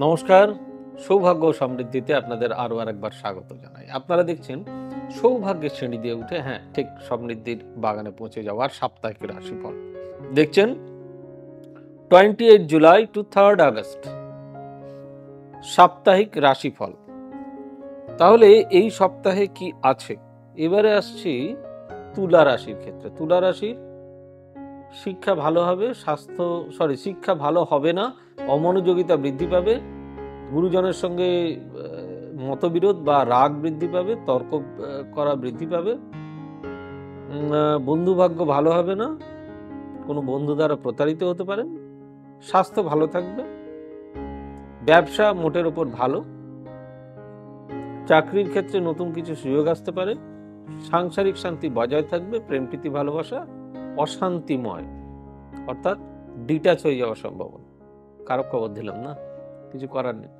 নমস্কার। সৌভাগ্য ও সমৃদ্ধিতে আপনাদের আরো আরেকবার স্বাগত জানাই। আপনারা দেখছেন সৌভাগ্যের শ্রেণী দিয়ে উঠে ঠিক সমৃদ্ধির বাগানে পৌঁছে যাওয়ার সাপ্তাহিক রাশিফল। দেখছেন 28 জুলাই টু 3rd আগস্ট সাপ্তাহিক রাশিফল। তাহলে এই সপ্তাহে কি আছে? এবারে আসছি তুলা রাশির ক্ষেত্রে। তুলা রাশির শিক্ষা ভালো হবে, শিক্ষা ভালো হবে না, অমনোযোগিতা বৃদ্ধি পাবে, গুরুজনের সঙ্গে মতবিরোধ বা রাগ বৃদ্ধি পাবে, তর্ক করা বৃদ্ধি পাবে, বন্ধু ভাগ্য ভালো হবে না, কোনো বন্ধু দ্বারা প্রতারিত হতে পারেন, স্বাস্থ্য ভালো থাকবে, ব্যবসা মোটের ওপর ভালো, চাকরির ক্ষেত্রে নতুন কিছু সুযোগ আসতে পারে, সাংসারিক শান্তি বজায় থাকবে, প্রেম প্রীতি ভালোবাসা অশান্তিময় অর্থাৎ ডিটাচ হয়ে যাওয়ার সম্ভাবনা। কারো খবর দিলাম না, কিছু করার নেই।